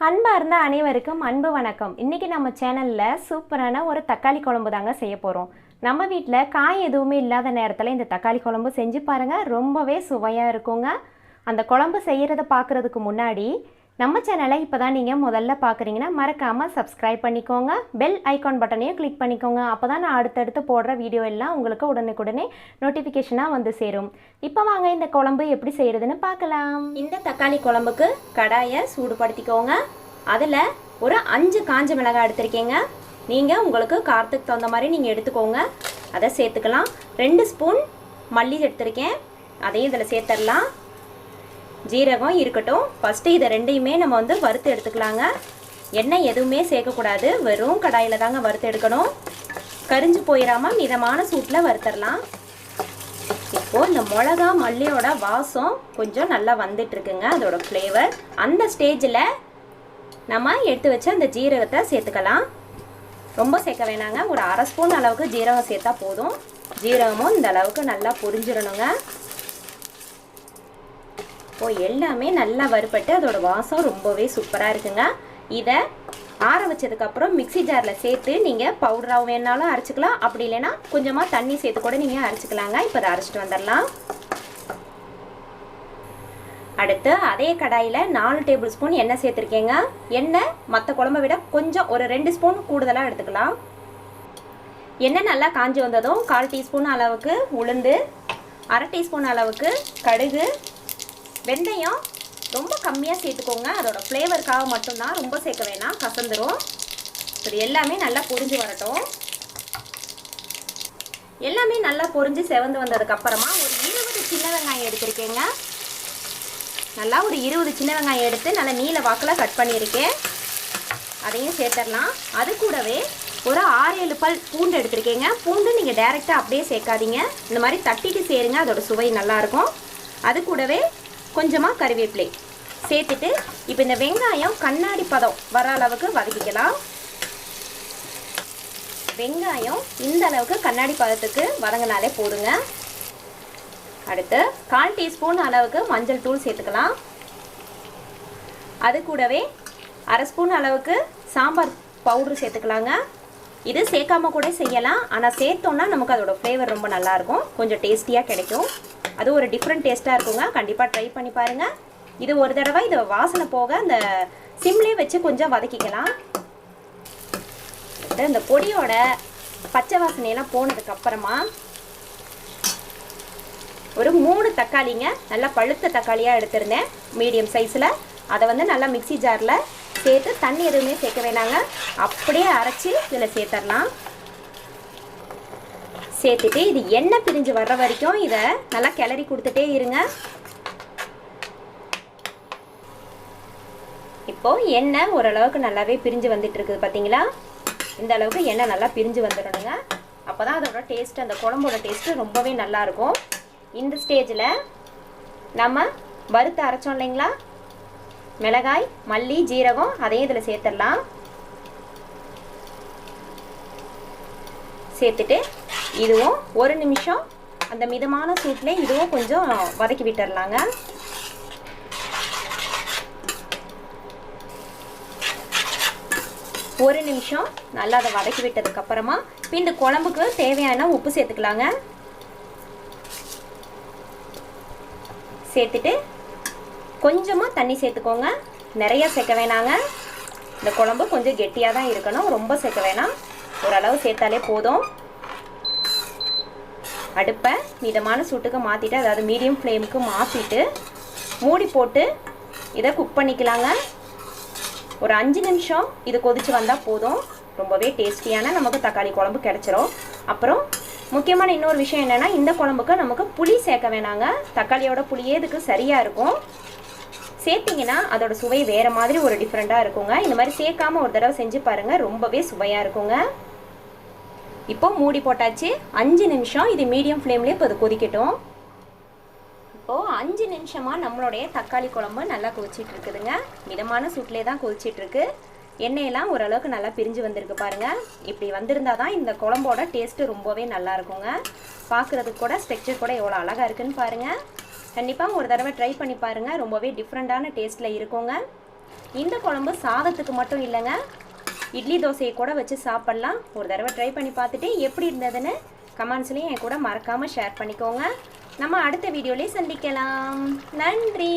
அன்பார்ந்த அனைவருக்கும் அன்பு வணக்கம். இன்றைக்கி நம்ம சேனலில் சூப்பரான ஒரு தக்காளி குழம்பு தாங்க செய்ய போகிறோம். நம்ம வீட்டில் காய் எதுவுமே இல்லாத நேரத்தில் இந்த தக்காளி குழம்பு செஞ்சு பாருங்கள், ரொம்பவே சுவையாக இருக்குங்க. அந்த குழம்பு செய்கிறத பார்க்குறதுக்கு முன்னாடி நம்ம சேனலை இப்போ தான் நீங்கள் முதல்ல பார்க்குறீங்கன்னா மறக்காமல் சப்ஸ்கிரைப் பண்ணிக்கோங்க. பெல் ஐக்கான் பட்டனையும் கிளிக் பண்ணிக்கோங்க. அப்போ தான் நான் அடுத்தடுத்து போடுற வீடியோ எல்லாம் உங்களுக்கு உடனுக்குடனே நோட்டிஃபிகேஷனாக வந்து சேரும். இப்போ வாங்க இந்த குழம்பு எப்படி செய்கிறதுன்னு பார்க்கலாம். இந்த தக்காளி குழம்புக்கு கடாயை சூடுபடுத்திக்கோங்க. அதில் ஒரு 5 காஞ்ச மிளகாய் எடுத்திருக்கீங்க. நீங்கள் உங்களுக்கு காரத்துக்கு தகுந்த மாதிரி நீங்கள் எடுத்துக்கோங்க. அதை சேர்த்துக்கலாம். 2 ஸ்பூன் மல்லி எடுத்திருக்கேன், அதையும் இதில் சேர்த்துடலாம். ஜீரகம் இருக்கட்டும். ஃபஸ்ட்டு இதை ரெண்டையுமே நம்ம வறுத்து எடுத்துக்கலாங்க. எண்ணெய் எதுவுமே சேர்க்கக்கூடாது, வெறும் கடாயில் தாங்க வறுத்து எடுக்கணும். கரிஞ்சு போயிடாமல் மிதமான சூட்டில் வறுத்துடலாம். இப்போது இந்த மிளகா மல்லியோட வாசம் கொஞ்சம் நல்லா வந்துட்டுருக்குங்க, அதோட ஃப்ளேவர். அந்த ஸ்டேஜில் நம்ம எடுத்து வச்ச அந்த ஜீரகத்தை சேர்த்துக்கலாம். ரொம்ப சேர்க்க வேணாங்க, ஒரு 1/2 ஸ்பூன் அளவுக்கு ஜீரகம் சேர்த்தா போதும். ஜீரகமும் இந்த அளவுக்கு நல்லா பொரிஞ்சிடணுங்க. இப்போது எல்லாமே நல்லா வறுபட்டு அதோட வாசம் ரொம்பவே சூப்பராக இருக்குங்க. இதை ஆற வச்சதுக்கப்புறம் மிக்சி ஜாரில் சேர்த்து நீங்கள் பவுடராக வேணாலும் அரைச்சிக்கலாம், அப்படி இல்லைன்னா கொஞ்சமாக தண்ணி சேர்த்து கூட நீங்கள் அரைச்சிக்கலாங்க. இப்போ அதை அரைச்சிட்டு வந்துடலாம். அடுத்து அதே கடாயில் 4 டேபிள் ஸ்பூன் எண்ணெய் சேர்த்துருக்கேங்க. எண்ணெய் மற்ற குழம்பை விட கொஞ்சம் ஒரு 2 ஸ்பூன் கூடுதலாக எடுத்துக்கலாம். எண்ணெய் நல்லா காஞ்சி வந்ததும் 1/4 டீஸ்பூன் அளவுக்கு உளுந்து, 1/2 டீஸ்பூன் அளவுக்கு கடுகு, வெந்தயம் ரொம்ப கம்மியாக சேர்த்துக்கோங்க, அதோட ஃப்ளேவருக்காக மட்டும்தான், ரொம்ப சேர்க்க வேணாம், கசந்துடும். இது எல்லாமே நல்லா பொரிஞ்சு வரட்டும். எல்லாமே நல்லா பொரிஞ்சு செவந்து வந்ததுக்கப்புறமா ஒரு 20 சின்ன வெங்காயம் எடுத்திருக்கேங்க. நல்லா ஒரு 20 சின்ன வெங்காயம் எடுத்து நல்லா நீல வாக்கில் கட் பண்ணியிருக்கேன், அதையும் சேர்த்துடலாம். அது கூடவே ஒரு 6-7 பல் பூண்டு எடுத்திருக்கேங்க. பூண்டு நீங்கள் டைரெக்டாக அப்படியே சேர்க்காதீங்க, இந்த மாதிரி தட்டிட்டு சேருங்க, அதோட சுவை நல்லாயிருக்கும். அது கூடவே கொஞ்சமாக கறிவேப்பிலை சேர்த்துட்டு இப்போ இந்த வெங்காயம் கண்ணாடி பதம் வர அளவுக்கு வதக்கிக்கலாம். வெங்காயம் இந்த அளவுக்கு கண்ணாடி பதத்துக்கு வதங்கினாலே போடுங்க. அடுத்து 1/4 டீஸ்பூன் அளவுக்கு மஞ்சள் தூள் சேர்த்துக்கலாம். அது கூடவே 1/2 ஸ்பூன் அளவுக்கு சாம்பார் பவுடர் சேர்த்துக்கலாங்க. இது சேர்க்காம கூட செய்யலாம், ஆனால் சேர்த்தோன்னா நமக்கு அதோட ஃப்ளேவர் ரொம்ப நல்லாயிருக்கும், கொஞ்சம் டேஸ்டியாக கிடைக்கும். அது ஒரு டிஃப்ரெண்ட் டேஸ்ட்டாக இருக்குங்க, கண்டிப்பாக ட்ரை பண்ணி பாருங்கள். இது ஒரு தடவை இது வாசனை போக அந்த சிம்லேயே வச்சு கொஞ்சம் வதக்கிக்கலாம். இந்த பொடியோட பச்சை வாசனையெல்லாம் போனதுக்கப்புறமா ஒரு 3 தக்காளிங்க, நல்லா பழுத்த தக்காளியாக எடுத்திருந்தேன் மீடியம் சைஸில். அதை நல்லா மிக்சி ஜாரில் சேர்த்து தண்ணி எதுவுமே சேர்க்க வேணாங்க, அப்படியே அரைச்சி இதில் சேர்த்துடலாம். சேர்த்துட்டு இது எண்ணெய் பிரிஞ்சு வர்ற வரைக்கும் இதை நல்லா கிளறி கொடுத்துட்டே இருங்க. இப்போது எண்ணெய் ஓரளவுக்கு நல்லாவே பிரிஞ்சு வந்துட்டு இருக்குது பார்த்தீங்களா? இந்த அளவுக்கு எண்ணெய் நல்லா பிரிஞ்சு வந்துடணுங்க. அப்போ தான் அதோட டேஸ்ட், அந்த குழம்போட டேஸ்ட்டு ரொம்பவே நல்லாயிருக்கும். இந்த ஸ்டேஜில் நம்ம வறுத்து அரைச்சோம் இல்லைங்களா, மிளகாய் மல்லி ஜீரகம், அதையும் இதில் சேர்த்துடலாம். சேர்த்துட்டு இதுவும் ஒரு நிமிஷம் அந்த மிதமான சூட்டில் இதுவும் கொஞ்சம் வதக்கி விட்டுடலாங்க. ஒரு நிமிஷம் நல்லா அதை வதக்கி விட்டதுக்கப்புறமா இப்போ இந்த குழம்புக்கு தேவையான உப்பு சேர்த்துக்கலாங்க. சேர்த்துட்டு கொஞ்சமாக தண்ணி சேர்த்துக்கோங்க, நிறைய சேர்க்க வேணாங்க. இந்த குழம்பு கொஞ்சம் கெட்டியாக தான் இருக்கணும், ரொம்ப சேர்க்க வேணாம், ஓரளவு சேர்த்தாலே போதும். அடுப்பை மிதமான சூட்டுக்கு மாற்றிட்டு, அதாவது மீடியம் ஃப்ளேமுக்கு மாற்றிட்டு மூடி போட்டு இதை குக் பண்ணிக்கலாங்க. ஒரு 5 நிமிஷம் இது கொதிச்சு வந்தால் போதும், ரொம்பவே டேஸ்டியான நமக்கு தக்காளி குழம்பு கிடச்சிரும். அப்புறம் முக்கியமான இன்னொரு விஷயம் என்னென்னா, இந்த குழம்புக்கு நமக்கு புளி சேர்க்க வேணாங்க, தக்காளியோட புளியே இதுக்கு சரியாக இருக்கும். சேர்த்திங்கன்னா அதோட சுவை வேறு மாதிரி ஒரு டிஃப்ரெண்ட்டாக இருக்குங்க. இந்த மாதிரி சேர்க்காமல் ஒரு தடவை செஞ்சு பாருங்கள், ரொம்பவே சுவையாக இருக்குங்க. இப்போ மூடி போட்டாச்சு, 5 நிமிஷம் இது மீடியம் ஃப்ளேம்லேயே இப்போ அது கொதிக்கட்டும். இப்போது 5 நிமிஷமாக நம்மளுடைய தக்காளி குழம்பு நல்லா கொதிச்சிட்டு இருக்குதுங்க. மிதமான சூட்லேயே தான் கொதிச்சிட்ருக்கு. எண்ணெயெல்லாம் ஓரளவுக்கு நல்லா பிரிஞ்சு வந்திருக்கு பாருங்கள். இப்படி வந்திருந்தால் தான் இந்த குழம்போட டேஸ்ட்டு ரொம்பவே நல்லா இருக்குங்க. பார்க்குறதுக்கு கூட ஸ்ட்ரக்சர் கூட எவ்வளோ அழகாக இருக்குன்னு பாருங்கள். கண்டிப்பாக ஒரு தடவை ட்ரை பண்ணி பாருங்கள், ரொம்பவே டிஃப்ரெண்ட்டான டேஸ்ட்டில் இருக்குங்க. இந்த குழம்பு சாதத்துக்கு மட்டும் இல்லைங்க, இட்லி தோசையை கூட வச்சு சாப்பிட்லாம். ஒரு தடவை ட்ரை பண்ணி பார்த்துட்டு எப்படி இருந்ததுன்னு கமெண்ட்ஸ்லேயும் என் கூட மறக்காமல் ஷேர் பண்ணிக்கோங்க. நம்ம அடுத்த வீடியோலேயே சந்திக்கலாம். நன்றி.